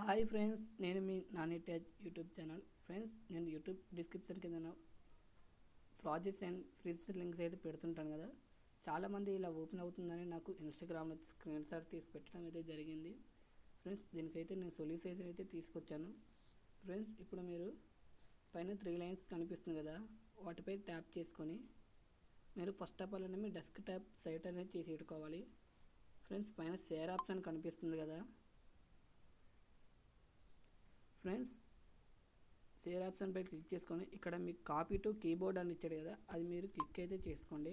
Hi friends, నేను మీ Nani touch YouTube channel. Friends, నేను యూట్యూబ్ డిస్క్రిప్షన్ కింద ప్రాజెక్ట్స్ అండ్ ఫ్రీజ్ లింక్స్ అయితే పెడుతుంటాను కదా. చాలామంది ఇలా ఓపెన్ అవుతుందని నాకు ఇన్స్టాగ్రామ్లో స్క్రీన్ షాట్ తీసి పెట్టడం అయితే జరిగింది. ఫ్రెండ్స్, దీనికైతే నేను సొల్యూషన్ అయితే తీసుకొచ్చాను. ఫ్రెండ్స్, ఇప్పుడు మీరు పైన 3 లైన్స్ కనిపిస్తుంది కదా, వాటిపై ట్యాప్ చేసుకొని మీరు ఫస్ట్ ఆఫ్ ఆల్ మీ డెస్క్ టాప్ సైట్ అనేది చేసి పెట్టుకోవాలి. ఫ్రెండ్స్, పైన షేర్ ఆప్షన్ కనిపిస్తుంది కదా. ఫ్రెండ్స్, షేర్ ఆప్షన్ పై క్లిక్ చేసుకొని ఇక్కడ మీకు కాపీ టు కీబోర్డ్ అని ఇచ్చాడు కదా, అది మీరు క్లిక్ అయితే చేసుకోండి.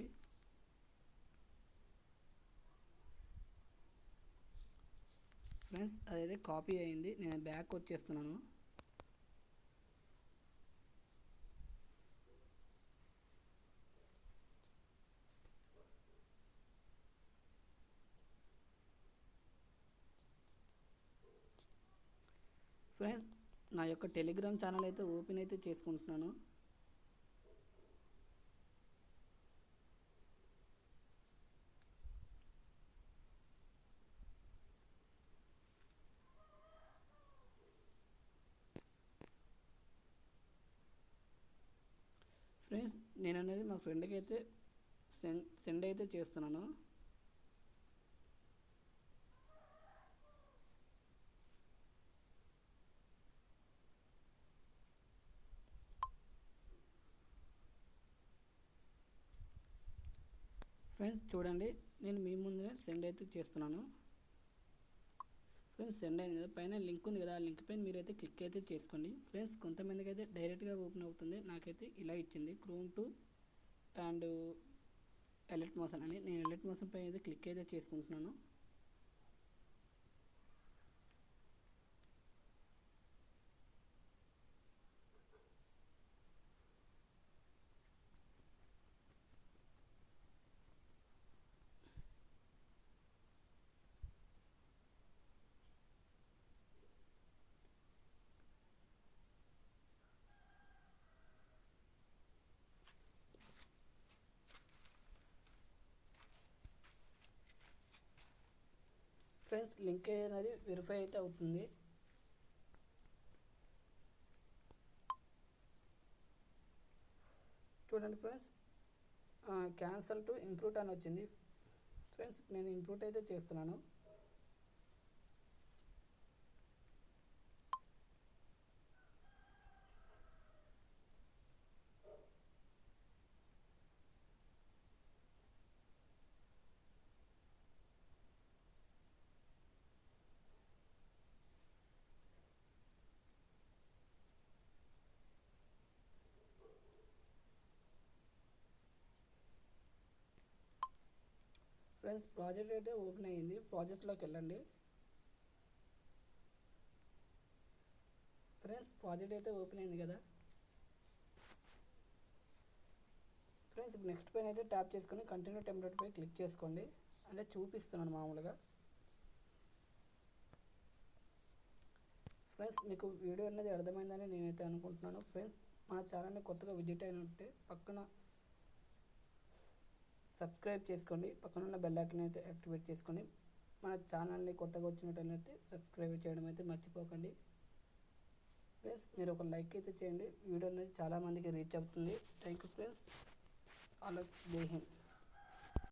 ఫ్రెండ్స్, అదైతే కాపీ అయింది. నేను బ్యాక్ వచ్చేస్తున్నాను. ఫ్రెండ్స్, నా యొక్క టెలిగ్రామ్ ఛానల్ అయితే ఓపెన్ అయితే చేసుకుంటున్నాను. ఫ్రెండ్స్, నేను అనేది మా ఫ్రెండ్కి అయితే సెండ్ అయితే చేస్తున్నాను. ఫ్రెండ్స్, చూడండి, నేను మీ ముందే సెండ్ అయితే చేస్తున్నాను. ఫ్రెండ్స్, సెండ్ అయింది కదా, పైన లింక్ ఉంది కదా, ఆ లింక్ పైన మీరైతే క్లిక్ అయితే చేసుకోండి. ఫ్రెండ్స్, కొంతమందికి అయితే డైరెక్ట్గా ఓపెన్ అవుతుంది. నాకైతే ఇలా ఇచ్చింది, chrome to and alert motion అని. నేను ఎలర్ట్ మోషన్ పైన అయితే క్లిక్ అయితే చేసుకుంటున్నాను. ఫ్రెండ్స్, లింక్ అనేది వెరిఫై అయితే అవుతుంది. చూడండి ఫ్రెండ్స్, క్యాన్సల్ టు ఇంప్రూట్ అని వచ్చింది. ఫ్రెండ్స్, నేను ఇంప్రూట్ అయితే చేస్తున్నాను. ఫ్రెండ్స్, ప్రాజెక్ట్ అయితే ఓపెన్ అయ్యింది. ప్రాజెక్ట్స్లోకి వెళ్ళండి. ఫ్రెండ్స్, ప్రాజెక్ట్ అయితే ఓపెన్ అయింది కదా. ఫ్రెండ్స్, నెక్స్ట్ పైన అయితే ట్యాప్ చేసుకొని కంటిన్యూ టెంప్లెట్ పై క్లిక్ చేసుకోండి. అంటే చూపిస్తున్నాను మామూలుగా. ఫ్రెండ్స్, మీకు వీడియో అనేది అర్థమైందని నేనైతే అనుకుంటున్నాను. ఫ్రెండ్స్, మన ఛానల్ని కొత్తగా విజిట్ అయినట్టే పక్కన సబ్స్క్రైబ్ చేసుకోండి. పక్కన ఉన్న బెల్ ఐకాన్ అయితే యాక్టివేట్ చేసుకోండి. మన ఛానల్ని కొత్తగా వచ్చినట్టయితే సబ్స్క్రైబ్ చేయడం అయితే మర్చిపోకండి. ఫ్రెండ్స్, మీరు ఒక లైక్ అయితే చేయండి. వీడియో అనేది చాలామందికి రీచ్ అవుతుంది. Thank you friends. ఆల్ జై హింద్.